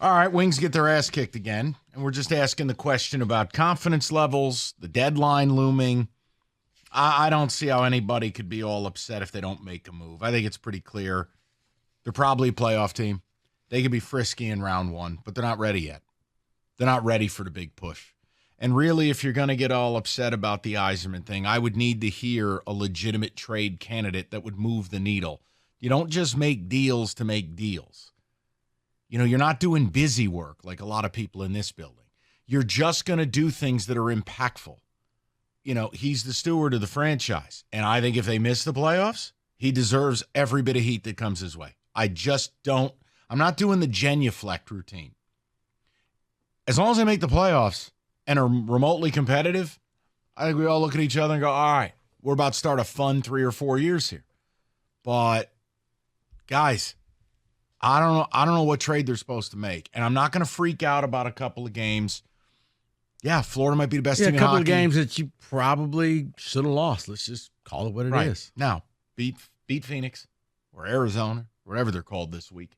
All right, Wings get their ass kicked again, and we're just asking the question about confidence levels, the deadline looming. I don't see how anybody could be all upset if they don't make a move. I think it's pretty clear. They're probably a playoff team. They could be frisky in round one, but they're not ready yet. They're not ready for the big push. And really, if you're going to get all upset about the Yzerman thing, I would need to hear a legitimate trade candidate that would move the needle. You don't just make deals to make deals. You're not doing busy work like a lot of people in this building. You're just going to do things that are impactful. He's the steward of the franchise. And I think if they miss the playoffs, he deserves every bit of heat that comes his way. I'm not doing the genuflect routine. As long as they make the playoffs and are remotely competitive, I think we all look at each other and go, all right, we're about to start a fun 3 or 4 years here. But, guys, I don't know what trade they're supposed to make. And I'm not going to freak out about a couple of games. Yeah, Florida might be the best team in hockey. A couple of games that you probably should have lost. Let's just call it what it is. Now, beat Phoenix or Arizona, whatever they're called this week.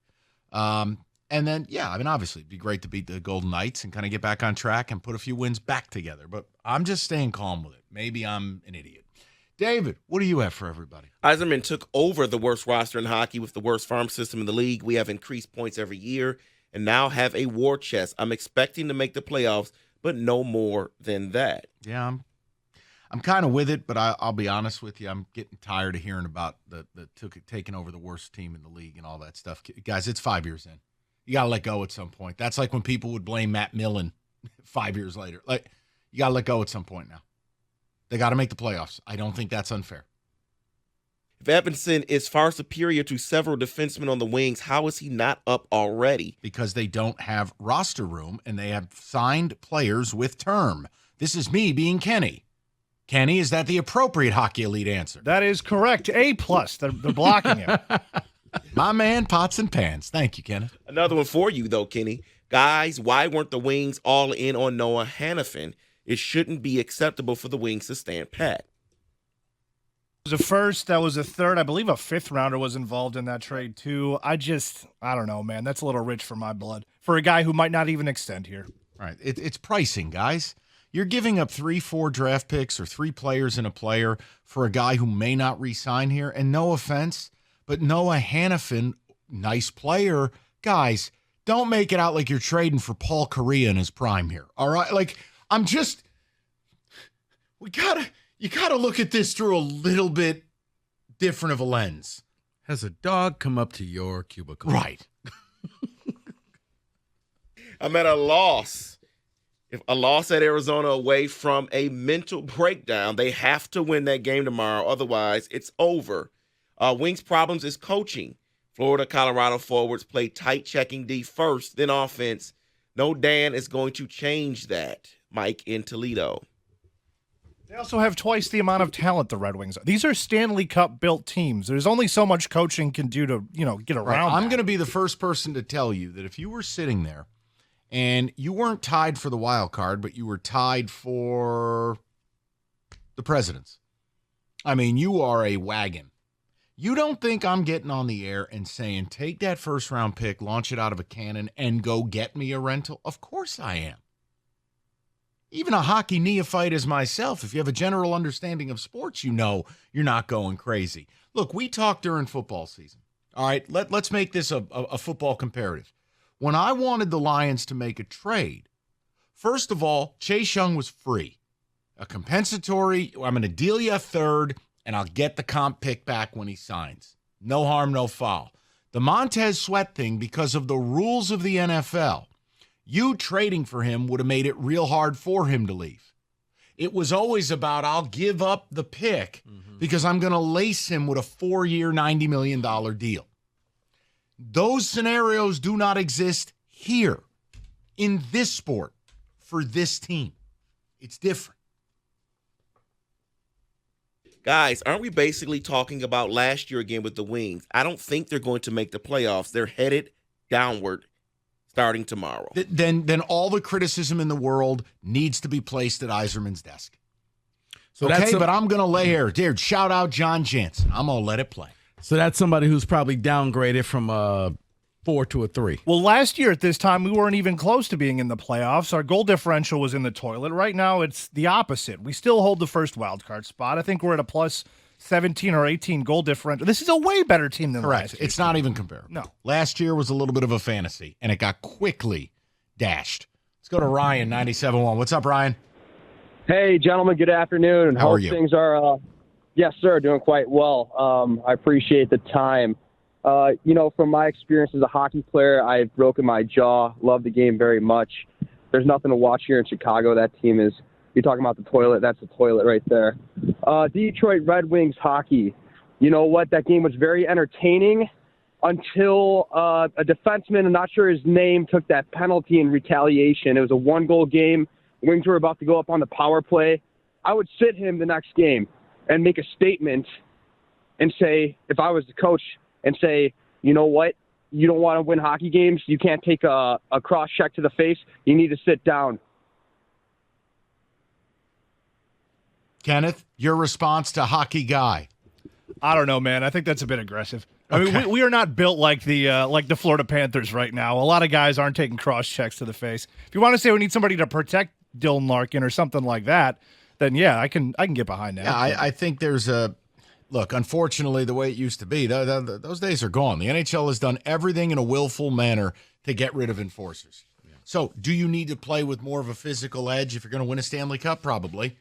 And then, obviously it'd be great to beat the Golden Knights and kind of get back on track and put a few wins back together. But I'm just staying calm with it. Maybe I'm an idiot. David, what do you have for everybody? Yzerman took over the worst roster in hockey with the worst farm system in the league. We have increased points every year and now have a war chest. I'm expecting to make the playoffs, but no more than that. Yeah, I'm kind of with it, but I'll be honest with you. I'm getting tired of hearing about taking over the worst team in the league and all that stuff. Guys, it's 5 years in. You got to let go at some point. That's like when people would blame Matt Millen 5 years later. Like, you got to let go at some point now. They got to make the playoffs. I don't think that's unfair. If Edmondson is far superior to several defensemen on the Wings, how is he not up already? Because they don't have roster room and they have signed players with term. This is me being Kenny. Kenny, is that the appropriate Hockey Elite answer? That is correct. A+. They're blocking him. My man, pots and pans. Thank you, Kenneth. Another one for you, though, Kenny. Guys, why weren't the Wings all in on Noah Hannafin? It shouldn't be acceptable for the Wings to stand pat. It was a first, that was a third. I believe a fifth rounder was involved in that trade, too. I don't know, man. That's a little rich for my blood. For a guy who might not even extend here. All right. It's pricing, guys. You're giving up 3-4 draft picks or 3 players and a player for a guy who may not re-sign here. And no offense, but Noah Hannafin, nice player. Guys, don't make it out like you're trading for Paul Kariya in his prime here. All right? Like, you gotta look at this through a little bit different of a lens. Has a dog come up to your cubicle? Right. I'm at a loss. If a loss at Arizona away from a mental breakdown, they have to win that game tomorrow. Otherwise, it's over. Wings' problems is coaching. Florida, Colorado forwards play tight checking D first, then offense. No Dan is going to change that. Mike in Toledo. They also have twice the amount of talent the Red Wings are. These are Stanley Cup built teams. There's only so much coaching can do to, get around. Right. I'm going to be the first person to tell you that if you were sitting there and you weren't tied for the wild card, but you were tied for the presidents. I mean, you are a wagon. You don't think I'm getting on the air and saying, take that first round pick, launch it out of a cannon, and go get me a rental? Of course I am. Even a hockey neophyte as myself, if you have a general understanding of sports, you're not going crazy. Look, we talk during football season. All right, let's make this a football comparative. When I wanted the Lions to make a trade, first of all, Chase Young was free. A compensatory, I'm going to deal you a third, and I'll get the comp pick back when he signs. No harm, no foul. The Montez Sweat thing, because of the rules of the NFL, you trading for him would have made it real hard for him to leave. It was always about, I'll give up the pick because I'm going to lace him with a 4-year, $90 million deal. Those scenarios do not exist here in this sport for this team. It's different. Guys, aren't we basically talking about last year again with the Wings? I don't think they're going to make the playoffs. They're headed downward starting tomorrow. Then all the criticism in the world needs to be placed at Yzerman's desk. So but I'm going to lay here. Dude, shout out John Jansen. I'm going to let it play. So that's somebody who's probably downgraded from 4 to a 3. Well, last year at this time, we weren't even close to being in the playoffs. Our goal differential was in the toilet. Right now, it's the opposite. We still hold the first wild card spot. I think we're at a plus 17 or 18 goal differential. This is a way better team than Correct. last year. It's not even comparable. No. Last year was a little bit of a fantasy, and it got quickly dashed. Let's go to Ryan, 97.1. What's up, Ryan? Hey, gentlemen, good afternoon. How are Hope you? things are, yes, sir, doing quite well. I appreciate the time. From my experience as a hockey player, I've broken my jaw, love the game very much. There's nothing to watch here in Chicago. That team is, you're talking about the toilet, that's the toilet right there. Detroit Red Wings hockey. You know what? That game was very entertaining until a defenseman, I'm not sure his name, took that penalty in retaliation. It was a one-goal game. Wings were about to go up on the power play. I would sit him the next game and make a statement and say, if I was the coach, and say, you know what? You don't want to win hockey games. You can't take a cross check to the face. You need to sit down. Kenneth, your response to hockey guy. I don't know, man. I think that's a bit aggressive. I mean, we are not built like the Florida Panthers right now. A lot of guys aren't taking cross checks to the face. If you want to say we need somebody to protect Dylan Larkin or something like that, then yeah, I can get behind that. Yeah, I think there's a look. Unfortunately, the way it used to be, those days are gone. The NHL has done everything in a willful manner to get rid of enforcers. Yeah. So, do you need to play with more of a physical edge if you're going to win a Stanley Cup? Probably.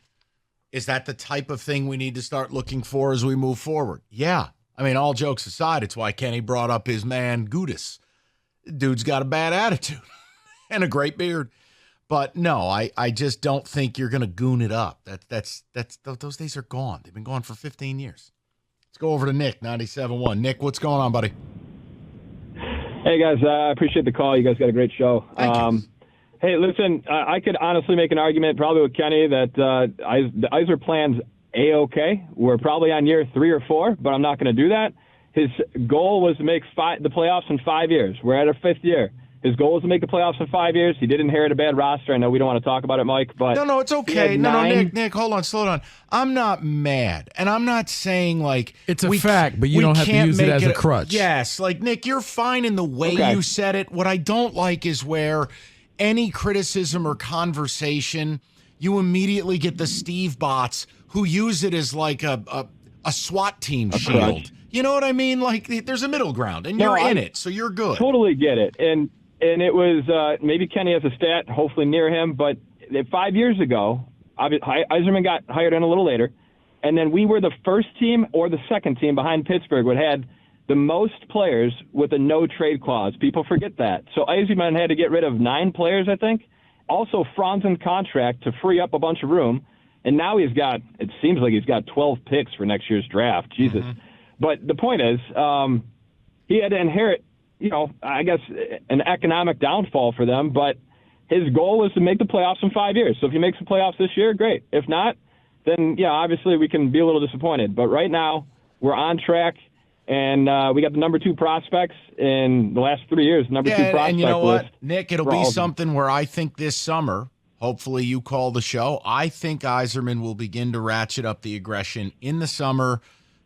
Is that the type of thing we need to start looking for as we move forward? Yeah. I mean, all jokes aside, it's why Kenny brought up his man Gudis. Dude's got a bad attitude and a great beard. But no, I just don't think you're going to goon it up. Those days are gone. They've been gone for 15 years. Let's go over to Nick, 97.1. Nick, what's going on, buddy? Hey, guys. I appreciate the call. You guys got a great show. Thank you. Hey, listen, I could honestly make an argument probably with Kenny that the Yzer plan's A-okay. We're probably on year 3 or 4, but I'm not going to do that. His goal was to make the playoffs in 5 years. We're at our 5th year. His goal was to make the playoffs in 5 years. He did inherit a bad roster. I know we don't want to talk about it, Mike, but no, it's okay. No, Nick, hold on, slow down. I'm not mad, and I'm not saying like it's a fact, but you don't have to use it as a crutch. Yes, like Nick, you're fine in the way you said it. What I don't like is where any criticism or conversation, you immediately get the Steve bots who use it as like a SWAT team shield. Crutch. You know what I mean? Like there's a middle ground, and you're in it, so you're good. Totally get it, and it was maybe Kenny has a stat, hopefully near him, but 5 years ago, Yzerman got hired in a little later, and then we were the first team or the second team behind Pittsburgh that had the most players with a no-trade clause. People forget that. So Yzerman had to get rid of 9 players, I think. Also, Franzen contract to free up a bunch of room, and now it seems like he's got 12 picks for next year's draft. Jesus. Mm-hmm. But the point is, he had to inherit, I guess, an economic downfall for them, but his goal was to make the playoffs in 5 years. So if he makes the playoffs this year, great. If not, then, obviously we can be a little disappointed. But right now, we're on track, and we got the number 2 prospects in the last 3 years, number 2 prospect and you know what, list. Nick, it'll be something where I think this summer, hopefully you call the show, I think Yzerman will begin to ratchet up the aggression in the summer,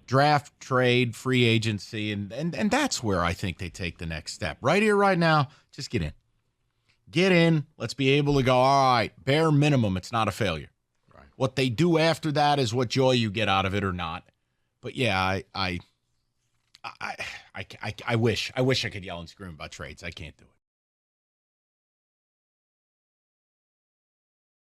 draft, trade, free agency, and that's where I think they take the next step. Right here, right now, just get in. Get in. Let's be able to go, all right, bare minimum, it's not a failure. Right. What they do after that is what joy you get out of it or not. But yeah, I wish I could yell and scream about trades. I can't do it.